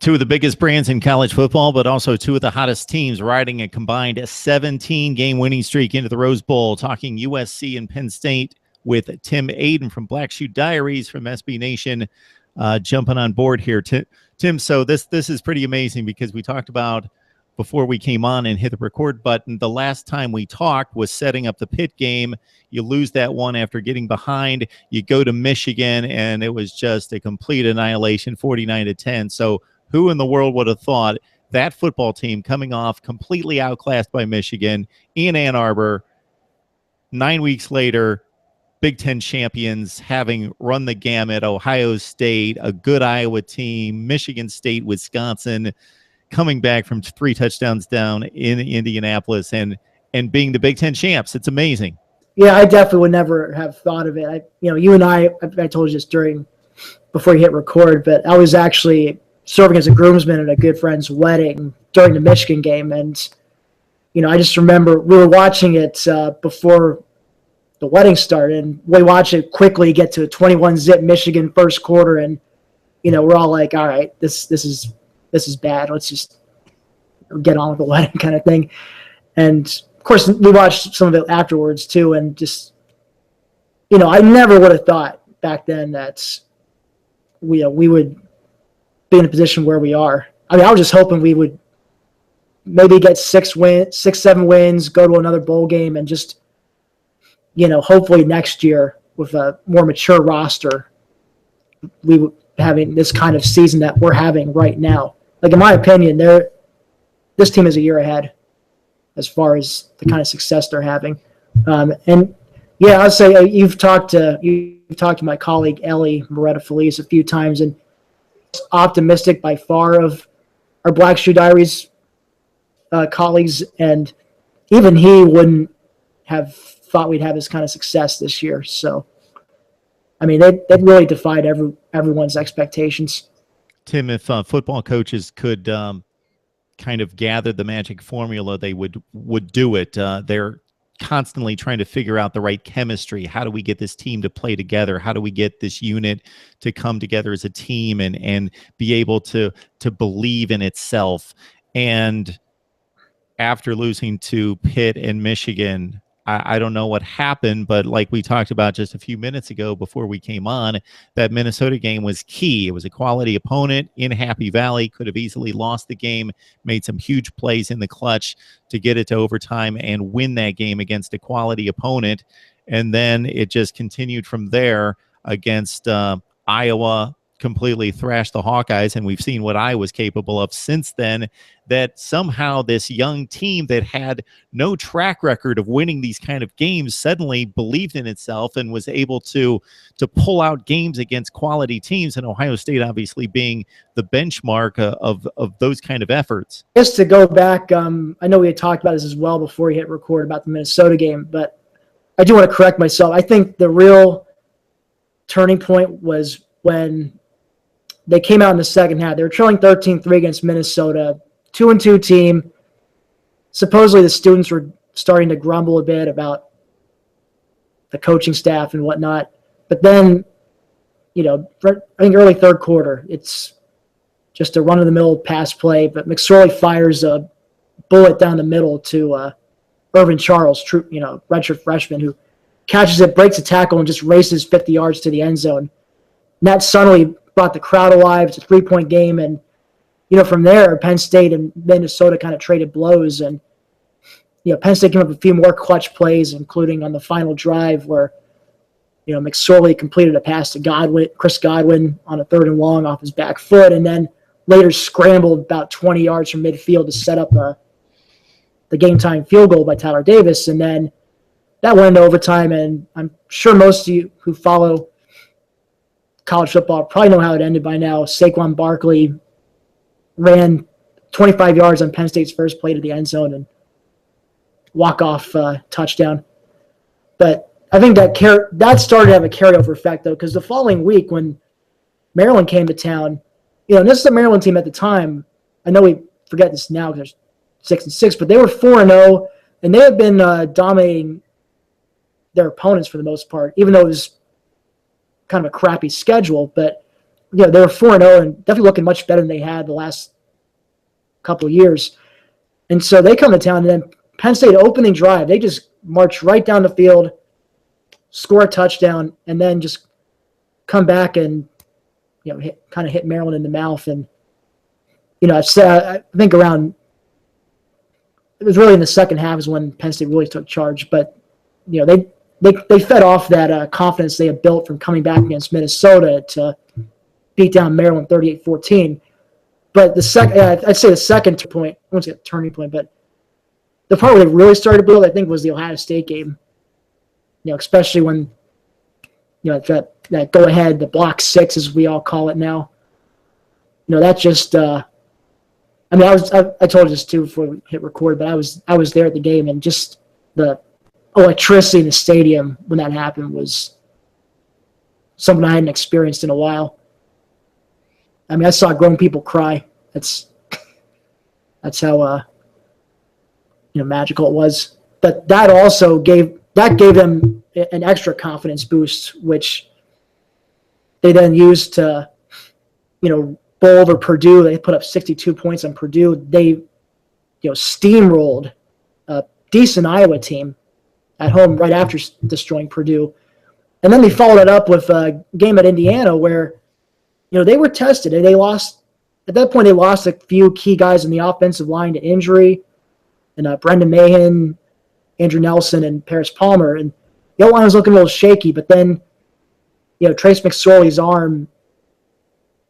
Two of the biggest brands in college football, but also two of the hottest teams riding a combined 17-game winning streak into the Rose Bowl. Talking USC and Penn State with Tim Aydin from Black Shoe Diaries from SB Nation, jumping on board here. Tim, so this is pretty amazing because we talked about before we came on and hit the record button. The last time we talked was setting up the Pitt game. You lose that one after getting behind. You go to Michigan, and it was just a complete annihilation, 49-10. So who in the world would have thought that football team coming off completely outclassed by Michigan in Ann Arbor, 9 weeks later, Big Ten champions, having run the gamut, Ohio State, a good Iowa team, Michigan State, Wisconsin, coming back from 3 touchdowns down in Indianapolis and being the Big Ten champs. It's amazing. Yeah, I definitely would never have thought of it. You and I told you this before you hit record, but I was actually serving as a groomsman at a good friend's wedding during the Michigan game. And, I just remember we were watching it before the wedding started, and we watched it quickly get to a 21-zip Michigan first quarter. And, we're all like, all right, this is bad. Let's just get on with the wedding kind of thing. And of course we watched some of it afterwards too. And just, I never would have thought back then that we would be in a position where we are. I was just hoping we would maybe get 6-7 wins, go to another bowl game, and just, hopefully next year with a more mature roster, we would having this kind of season that we're having right now. Like, in my opinion, this team is a year ahead as far as the kind of success they're having. And yeah, I'd say you've talked to my colleague Ellie Moretta Felice a few times, and optimistic by far of our Black Shoe Diaries colleagues, and even he wouldn't have thought we'd have this kind of success this year. So, they really defied everyone's expectations. Tim, if football coaches could kind of gather the magic formula, they would do it. They're constantly trying to figure out the right chemistry. How do we get this team to play together? How do we get this unit to come together as a team and be able to believe in itself? And after losing to Pitt and Michigan, I don't know what happened, but like we talked about just a few minutes ago before we came on, that Minnesota game was key. It was a quality opponent in Happy Valley, could have easily lost the game, made some huge plays in the clutch to get it to overtime and win that game against a quality opponent. And then it just continued from there against Iowa, completely thrashed the Hawkeyes, and we've seen what I was capable of since then. That somehow this young team that had no track record of winning these kind of games suddenly believed in itself and was able to pull out games against quality teams, and Ohio State obviously being the benchmark of those kind of efforts. Just to go back, I know we had talked about this as well before you hit record about the Minnesota game, but I do want to correct myself. I think the real turning point was when they came out in the second half. They were trailing 13-3 against Minnesota, 2-2 team. Supposedly the students were starting to grumble a bit about the coaching staff and whatnot. But then, I think early third quarter, it's just a run-of-the-mill pass play. But McSorley fires a bullet down the middle to Irvin Charles, redshirt freshman, who catches it, breaks a tackle, and just races 50 yards to the end zone. And that suddenly brought the crowd alive. It's a 3-point game. And, from there, Penn State and Minnesota kind of traded blows. And, Penn State came up with a few more clutch plays, including on the final drive where, McSorley completed a pass to Chris Godwin on a 3rd and long off his back foot, and then later scrambled about 20 yards from midfield to set up the game-tying field goal by Tyler Davis. And then that went into overtime, and I'm sure most of you who follow college football probably know how it ended by now. Saquon Barkley ran 25 yards on Penn State's first play to the end zone and walk-off touchdown. But I think that started to have a carryover effect, though, because the following week when Maryland came to town, and this is the Maryland team at the time. I know we forget this now because they're 6-6, but they were 4-0, and they had been dominating their opponents for the most part, even though it was kind of a crappy schedule. But they were 4-0 and definitely looking much better than they had the last couple of years. And so they come to town, and then Penn State opening drive, they just march right down the field, score a touchdown, and then just come back and kind of hit Maryland in the mouth. And I think around it was really in the second half is when Penn State really took charge. But they fed off that confidence they had built from coming back against Minnesota to beat down Maryland 38-14. But I'd say the second point, I won't say a turning point, but the part where they really started to build, I think, was the Ohio State game. Especially when that go ahead, the block 6 as we all call it now. That just I told you this too before we hit record, but I was there at the game, and just the electricity in the stadium when that happened was something I hadn't experienced in a while. I saw grown people cry. That's how magical it was. But that also gave them an extra confidence boost, which they then used to, bowl over Purdue. They put up 62 points on Purdue. They, steamrolled a decent Iowa team at home right after destroying Purdue. And then they followed it up with a game at Indiana where, they were tested, and they lost. At that point, they lost a few key guys in the offensive line to injury, and Brendan Mahan, Andrew Nelson, and Paris Palmer. And the O-line was looking a little shaky, but then, Trace McSorley's arm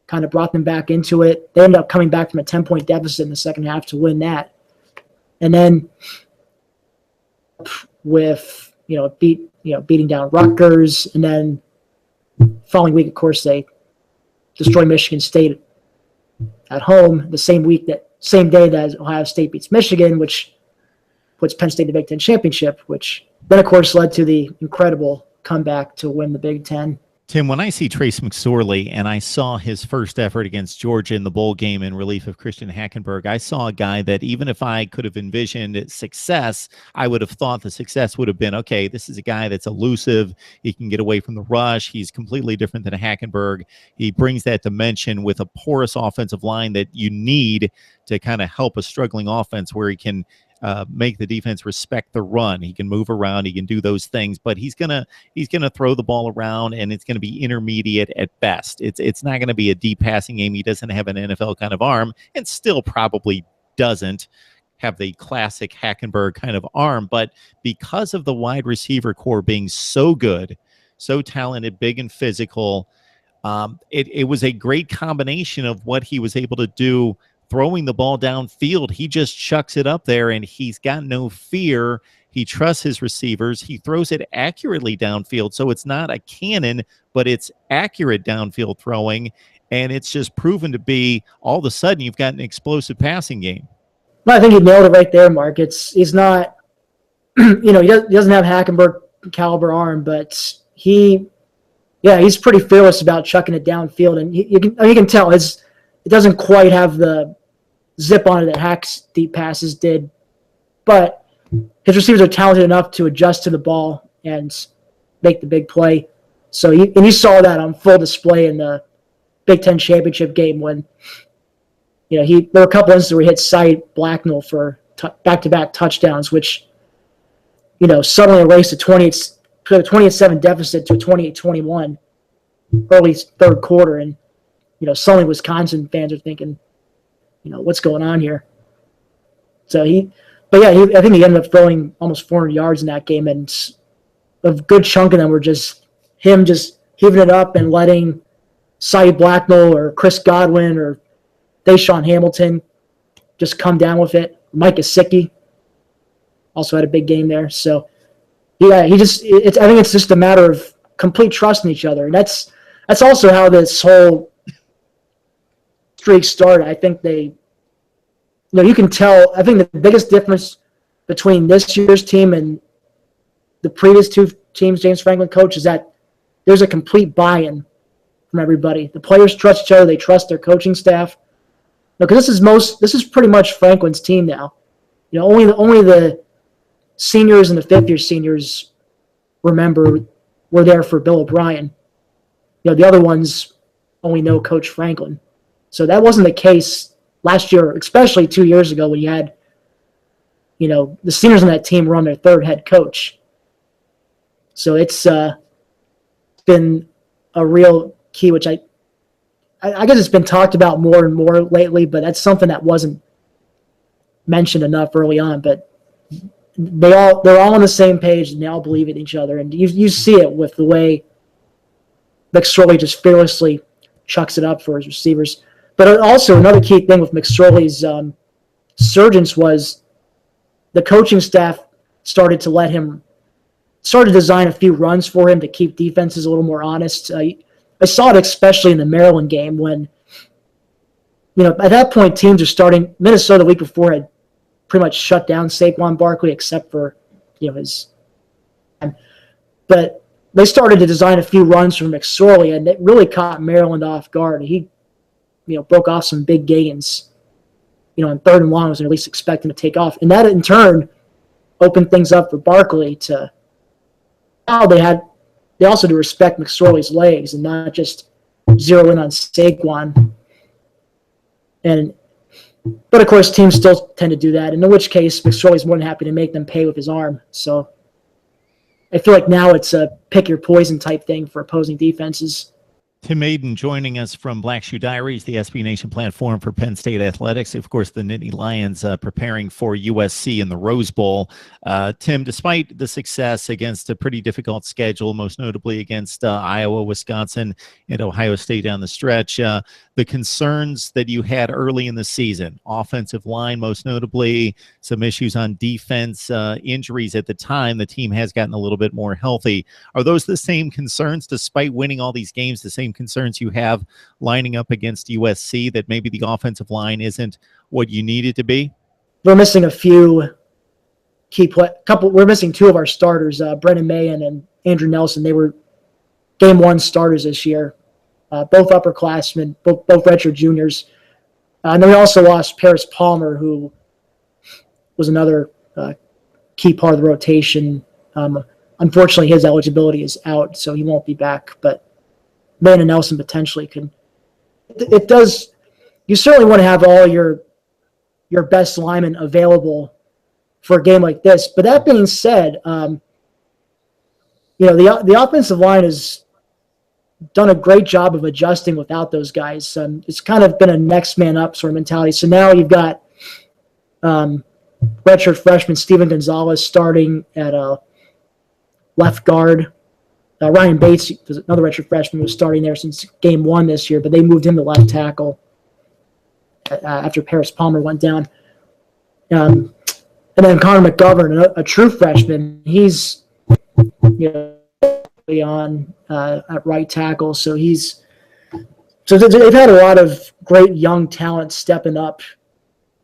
kind of brought them back into it. They ended up coming back from a 10-point deficit in the second half to win that. And then with, beating down Rutgers, and then following week, of course, they destroy Michigan State at home the same day that Ohio State beats Michigan, which puts Penn State in the Big Ten championship, which then, of course, led to the incredible comeback to win the Big Ten. Tim, when I see Trace McSorley and I saw his first effort against Georgia in the bowl game in relief of Christian Hackenberg, I saw a guy that even if I could have envisioned success, I would have thought the success would have been, okay, this is a guy that's elusive. He can get away from the rush. He's completely different than Hackenberg. He brings that dimension with a porous offensive line that you need to kind of help a struggling offense where he can make the defense respect the run. He can move around. He can do those things, but he's gonna throw the ball around, and it's gonna be intermediate at best. It's not gonna be a deep passing game. He doesn't have an NFL kind of arm, and still probably doesn't have the classic Hackenberg kind of arm. But because of the wide receiver core being so good, so talented, big and physical, it was a great combination of what he was able to do. Throwing the ball downfield, he just chucks it up there, and he's got no fear. He trusts his receivers. He throws it accurately downfield, so it's not a cannon, but it's accurate downfield throwing, and it's just proven to be, all of a sudden, you've got an explosive passing game. No, I think you nailed it right there, Mark. He's not, he doesn't have Hackenberg caliber arm, but he's pretty fearless about chucking it downfield, and you can tell it doesn't quite have the zip on it that Hack's deep passes did, but his receivers are talented enough to adjust to the ball and make the big play. So you saw that on full display in the Big Ten championship game when there were a couple instances where he hit Sight Blacknell for back-to-back touchdowns, which suddenly erased a 28-7 deficit to a 28-21 early third quarter, and suddenly Wisconsin fans are thinking, what's going on here? So I think he ended up throwing almost 400 yards in that game, and a good chunk of them were just him just heaving it up and letting Sight Blacknell or Chris Godwin or Deshaun Hamilton just come down with it. Mike Gesicki also had a big game there. So, I think it's just a matter of complete trust in each other. And that's also how this whole streak started. I think you can tell. I think the biggest difference between this year's team and the previous two teams James Franklin coached is that there's a complete buy-in from everybody. The players trust each other. They trust their coaching staff. Because this is pretty much Franklin's team now. Only the seniors and the fifth-year seniors were there for Bill O'Brien. The other ones only know Coach Franklin. So that wasn't the case last year, especially 2 years ago when you had, the seniors on that team were on their third head coach. So it's been a real key, which I guess it's been talked about more and more lately, but that's something that wasn't mentioned enough early on. But they're all on the same page and they all believe in each other. And you see it with the way McSorley just fearlessly chucks it up for his receivers. But also another key thing with McSorley's surgence was the coaching staff started to design a few runs for him to keep defenses a little more honest. I saw it especially in the Maryland game when, at that point teams are starting. Minnesota the week before had pretty much shut down Saquon Barkley except for, his. But they started to design a few runs from McSorley, and it really caught Maryland off guard. He, broke off some big gains, on third and long was at least expecting to take off. And that in turn opened things up for Barkley to now they also to respect McSorley's legs and not just zero in on Saquon. But of course teams still tend to do that, in which case McSorley's more than happy to make them pay with his arm. So I feel like now it's a pick your poison type thing for opposing defenses. Tim Aydin joining us from Black Shoe Diaries, the SB Nation platform for Penn State athletics. Of course, the Nittany Lions preparing for USC in the Rose Bowl. Tim, despite the success against a pretty difficult schedule, most notably against Iowa, Wisconsin, and Ohio State down the stretch, the concerns that you had early in the season, offensive line most notably, some issues on defense, injuries at the time, the team has gotten a little bit more healthy. Are those the same concerns despite winning all these games, the same concerns you have lining up against USC, that maybe the offensive line isn't what you need it to be? We're missing a few we're missing two of our starters, Brennan Mahan and Andrew Nelson. They were game one starters this year, both upperclassmen, both redshirt juniors. And then we also lost Paris Palmer, who was another key part of the rotation. Unfortunately, his eligibility is out, so he won't be back. But Mahan and Nelson potentially could. It does. You certainly want to have all your best linemen available for a game like this. But that being said, the offensive line has done a great job of adjusting without those guys. It's kind of been a next man up sort of mentality. So now you've got redshirt freshman Steven Gonzalez starting at left guard. Ryan Bates, another redshirt freshman, was starting there since game one this year, but they moved him to left tackle after Paris Palmer went down. And then Connor McGovern, a true freshman, he's on at right tackle. So they've had a lot of great young talent stepping up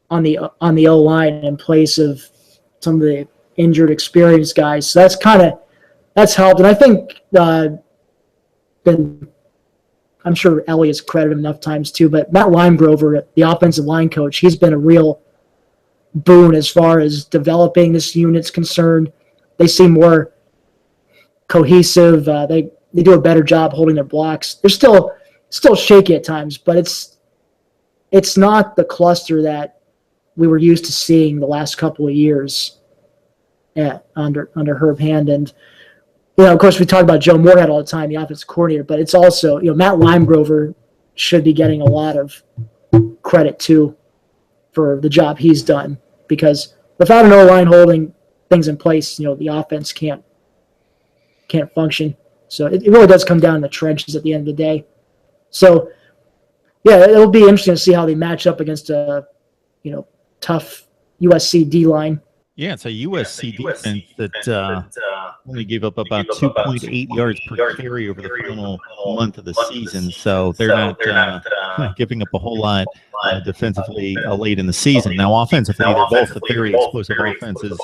on the O-line in place of some of the injured, experienced guys. So that's helped. And I think I'm sure Ellie has credited enough times too, but Matt Limegrover, the offensive line coach, he's been a real boon as far as developing this unit's concerned. They seem more cohesive. They do a better job holding their blocks. They're still shaky at times, but it's not the cluster that we were used to seeing the last couple of years under Herb Hand. And of course, we talk about Joe Moorhead all the time, the offensive coordinator, but it's also Matt Limegrover should be getting a lot of credit too for the job he's done, because without an O-line holding things in place, the offense can't function. So it really does come down to the trenches at the end of the day. So yeah, it'll be interesting to see how they match up against a tough USC D-line. Yeah, it's a USC defense that only gave up about 2.8 yards per carry over the final month of the season. So they're not giving up a whole lot defensively late in the season. Now, offensively, they're both very explosive offenses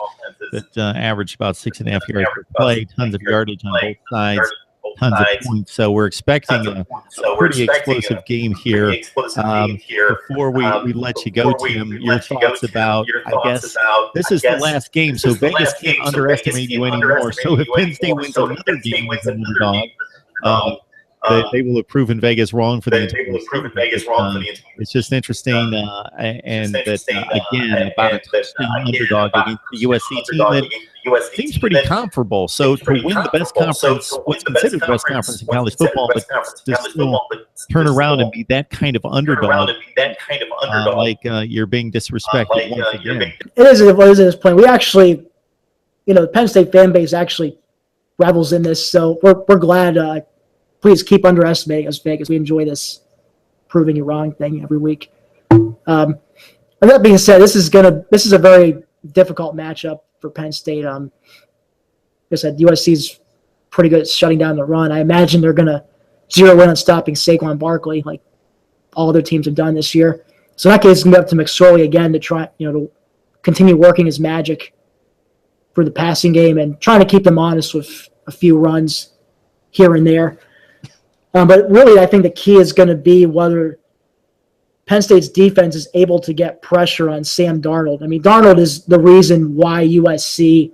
that average about 6.5 yards per play, tons of yardage on both sides, tons of points. So we're expecting a pretty explosive game here. Before we let you go, Tim, your thoughts about, I guess, this is the last game, so Vegas can't underestimate you anymore. So if Penn State wins another game as an underdog, they will have proven Vegas wrong for the entire season. It's just interesting, and that again, about a touchdown underdog against the USC team that seems pretty comparable. So to win the best conference, what's considered the best conference in college football, but to still turn around and be that kind of underdog, like you're being disrespected once again. It is at this point. We actually, the Penn State fan base actually revels in this, so we're glad. Please keep underestimating us, Vegas. We enjoy this proving you wrong thing every week. And that being said, this is a very difficult matchup for Penn State. Like I said, USC's pretty good at shutting down the run. I imagine they're going to zero in on stopping Saquon Barkley, like all other teams have done this year. So in that case, it's going to be up to McSorley again to try, to continue working his magic for the passing game and trying to keep them honest with a few runs here and there. But really, I think the key is going to be whether Penn State's defense is able to get pressure on Sam Darnold. I mean, Darnold is the reason why USC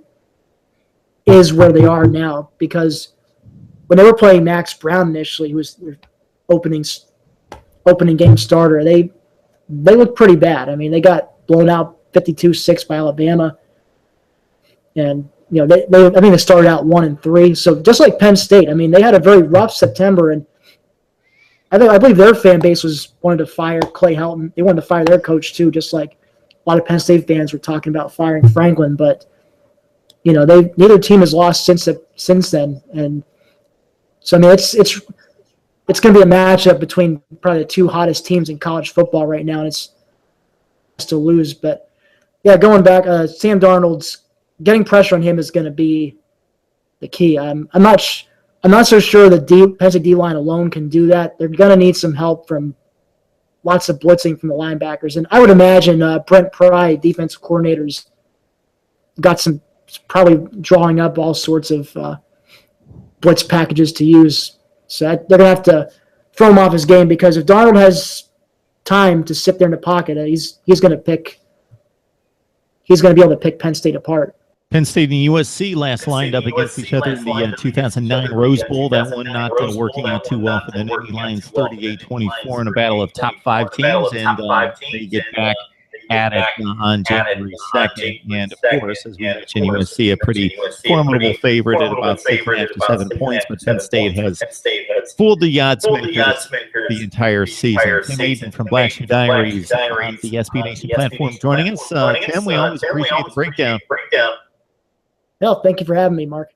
is where they are now, because when they were playing Max Brown initially, who was their opening game starter, they looked pretty bad. I mean, they got blown out 52-6 by Alabama. And I think they started out 1-3. So just like Penn State, I mean, they had a very rough September, and I believe their fan base wanted to fire Clay Helton. They wanted to fire their coach too, just like a lot of Penn State fans were talking about firing Franklin. But neither team has lost since then, and so I mean it's going to be a matchup between probably the two hottest teams in college football right now, and it's to lose. But yeah, going back, Sam Darnold's getting pressure on him is going to be the key. I'm not so sure the Penn State D-line alone can do that. They're going to need some help from lots of blitzing from the linebackers. And I would imagine Brent Pry, defensive coordinators, got some probably drawing up all sorts of blitz packages to use. So they're going to have to throw him off his game, because if Darnold has time to sit there in the pocket, he's going to be able to pick Penn State apart. Penn State and USC last lined up against each other in the 2009 Rose Bowl. That one not working out too well for the Nittany Lions, 38-24 in a battle of top 5 teams, and they get back at it on January 2nd. And, of course, as we mentioned, USC a pretty formidable favorite at about 6.5 to 7 points, but Penn State has fooled the odds makers the entire season. Tim Aydin from Black Shoe Diaries on the SB Nation platform joining us. Tim, we always appreciate the breakdown. No, thank you for having me, Mark.